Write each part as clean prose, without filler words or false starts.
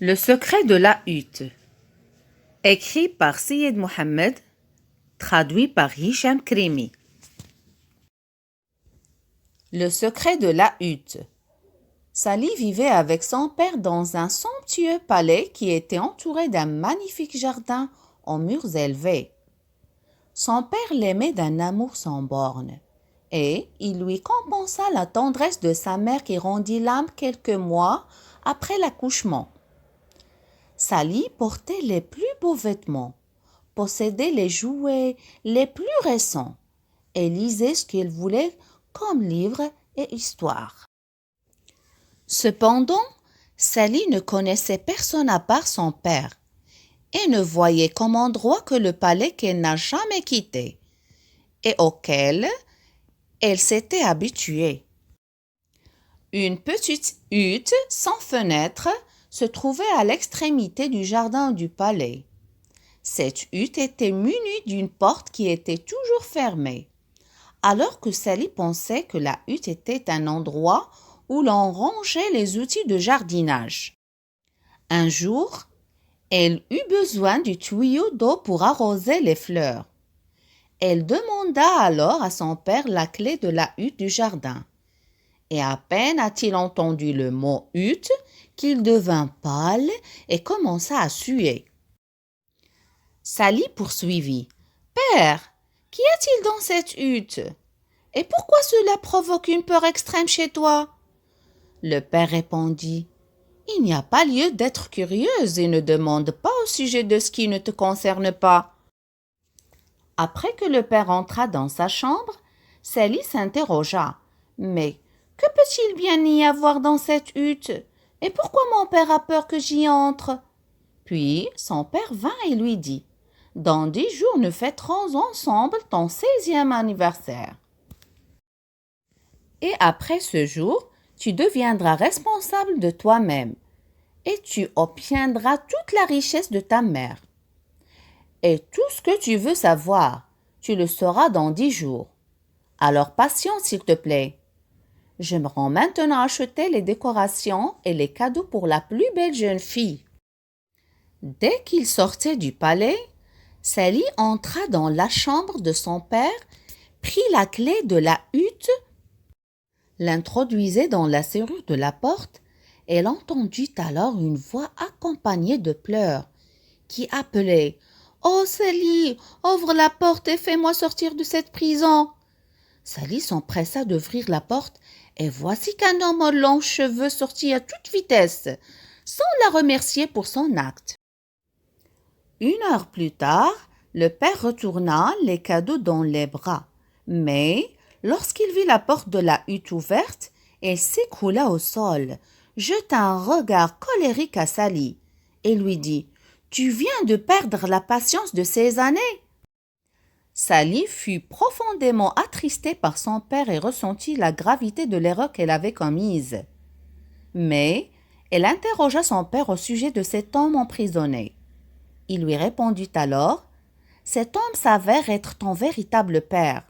Le secret de la hutte. Écrit par Syed Mohammed, traduit par Hicham Krimi. Le secret de la hutte. Sally vivait avec son père dans un somptueux palais qui était entouré d'un magnifique jardin aux murs élevés. Son père l'aimait d'un amour sans bornes, et il lui compensa la tendresse de sa mère qui rendit l'âme quelques mois après l'accouchement. Sally portait les plus beaux vêtements, possédait les jouets les plus récents et lisait ce qu'il voulait comme livres et histoires. Cependant, Sally ne connaissait personne à part son père et ne voyait comme endroit que le palais qu'elle n'a jamais quitté et auquel elle s'était habituée. Une petite hutte sans fenêtre se trouvait à l'extrémité du jardin du palais. Cette hutte était munie d'une porte qui était toujours fermée, alors que Sally pensait que la hutte était un endroit où l'on rangeait les outils de jardinage. Un jour, elle eut besoin du tuyau d'eau pour arroser les fleurs. Elle demanda alors à son père la clé de la hutte du jardin. Et à peine a-t-il entendu le mot hutte qu'il devint pâle et commença à suer. Sally poursuivit. Père, qu'y a-t-il dans cette hutte? Et pourquoi cela provoque une peur extrême chez toi? Le père répondit. Il n'y a pas lieu d'être curieuse et ne demande pas au sujet de ce qui ne te concerne pas. Après que le père entra dans sa chambre, Sally s'interrogea. Mais que peut-il bien y avoir dans cette hutte? Et pourquoi mon père a peur que j'y entre? Puis son père vint et lui dit. Dans 10 jours, nous fêterons ensemble ton 16e anniversaire. Et après ce jour, tu deviendras responsable de toi-même et tu obtiendras toute la richesse de ta mère. Et tout ce que tu veux savoir, tu le sauras dans 10 jours. Alors patiente, s'il te plaît. Je me rends maintenant acheter les décorations et les cadeaux pour la plus belle jeune fille. Dès qu'il sortait du palais, Sally entra dans la chambre de son père, prit la clé de la hutte, l'introduisit dans la serrure de la porte. Elle entendit alors une voix accompagnée de pleurs qui appelait « Oh Sally, ouvre la porte et fais-moi sortir de cette prison !» Sally s'empressa d'ouvrir la porte et voici qu'un homme aux longs cheveux sortit à toute vitesse, sans la remercier pour son acte. 1 heure plus tard, le père retourna les cadeaux dans les bras, mais lorsqu'il vit la porte de la hutte ouverte, il s'écroula au sol, jeta un regard colérique à Sally et lui dit « Tu viens de perdre la patience de ces années ?» Sally fut profondément attristée par son père et ressentit la gravité de l'erreur qu'elle avait commise. Mais elle interrogea son père au sujet de cet homme emprisonné. Il lui répondit alors « Cet homme s'avère être ton véritable père.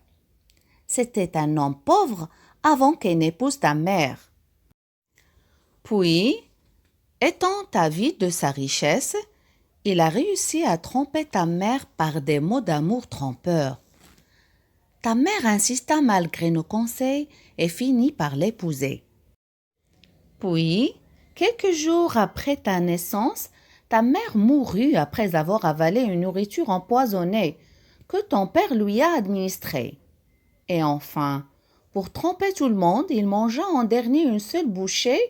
C'était un homme pauvre avant qu'elle n'épouse ta mère. Puis, étant avide de sa richesse, il a réussi à tromper ta mère par des mots d'amour trompeurs. Ta mère insista malgré nos conseils et finit par l'épouser. Puis, quelques jours après ta naissance, ta mère mourut après avoir avalé une nourriture empoisonnée que ton père lui a administrée. Et enfin, pour tromper tout le monde, il mangea en dernier une seule bouchée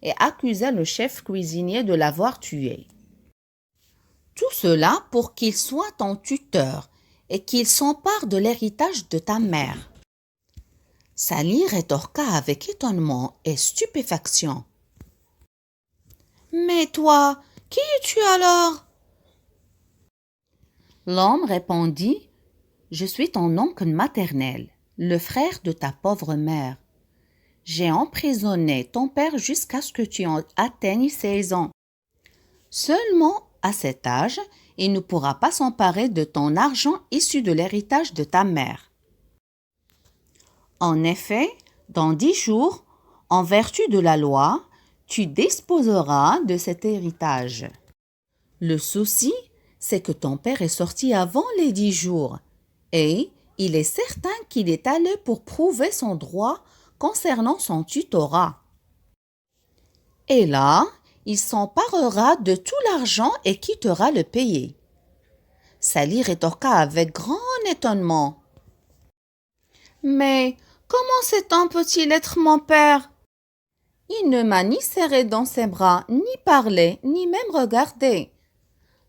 et accusa le chef cuisinier de l'avoir tué. Tout cela pour qu'il soit ton tuteur et qu'il s'empare de l'héritage de ta mère. Sally rétorqua avec étonnement et stupéfaction. Mais toi, qui es-tu alors? L'homme répondit, je suis ton oncle maternel, le frère de ta pauvre mère. J'ai emprisonné ton père jusqu'à ce que tu atteignes 16 ans. Seulement, à cet âge, il ne pourra pas s'emparer de ton argent issu de l'héritage de ta mère. En effet, dans 10 jours, en vertu de la loi, tu disposeras de cet héritage. Le souci, c'est que ton père est sorti avant les 10 jours et il est certain qu'il est allé pour prouver son droit concernant son tutorat. Et là, il s'emparera de tout l'argent et quittera le pays. Sally rétorqua avec grand étonnement. Mais comment cet homme peut-il être mon père? Il ne m'a ni serré dans ses bras, ni parlé, ni même regardé.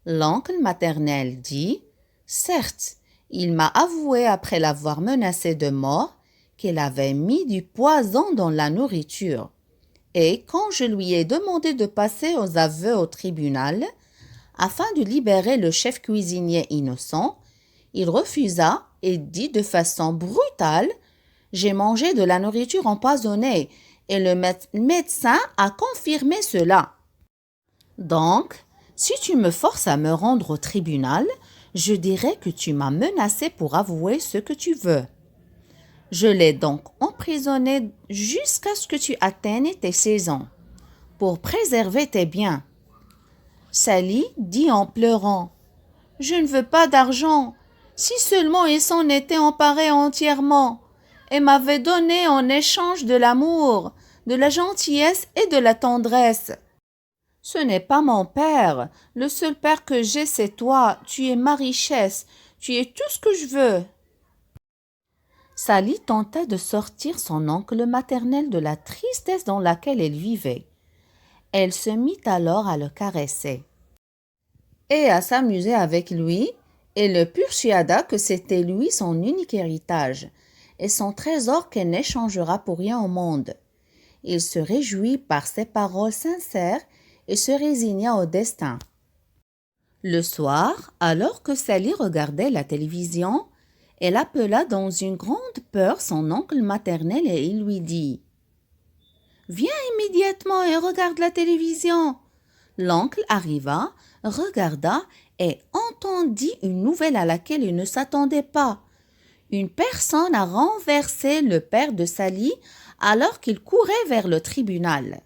L'oncle maternel dit, certes, il m'a avoué après l'avoir menacé de mort qu'il avait mis du poison dans la nourriture. Et quand je lui ai demandé de passer aux aveux au tribunal, afin de libérer le chef cuisinier innocent, il refusa et dit de façon brutale « J'ai mangé de la nourriture empoisonnée et le médecin a confirmé cela. Donc, si tu me forces à me rendre au tribunal, je dirai que tu m'as menacé pour avouer ce que tu veux. Je l'ai donc emprisonné jusqu'à ce que tu atteignes tes 16 ans, pour préserver tes biens. » Sally dit en pleurant « Je ne veux pas d'argent, si seulement il s'en était emparé entièrement et m'avait donné en échange de l'amour, de la gentillesse et de la tendresse. Ce n'est pas mon père, le seul père que j'ai c'est toi, tu es ma richesse, tu es tout ce que je veux. » Sally tenta de sortir son oncle maternel de la tristesse dans laquelle elle vivait. Elle se mit alors à le caresser et à s'amuser avec lui et le persuada que c'était lui son unique héritage et son trésor qu'elle n'échangera pour rien au monde. Il se réjouit par ses paroles sincères et se résigna au destin. Le soir, alors que Sally regardait la télévision, elle appela dans une grande peur son oncle maternel et il lui dit « Viens immédiatement et regarde la télévision. » L'oncle arriva, regarda et entendit une nouvelle à laquelle il ne s'attendait pas. Une personne a renversé le père de Sally alors qu'il courait vers le tribunal.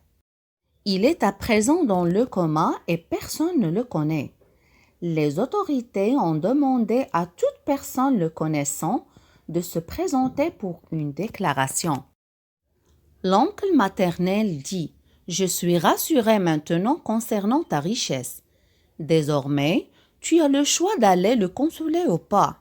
Il est à présent dans le coma et personne ne le connaît. Les autorités ont demandé à toute personne le connaissant de se présenter pour une déclaration. L'oncle maternel dit « Je suis rassuré maintenant concernant ta richesse. Désormais, tu as le choix d'aller le consoler ou pas.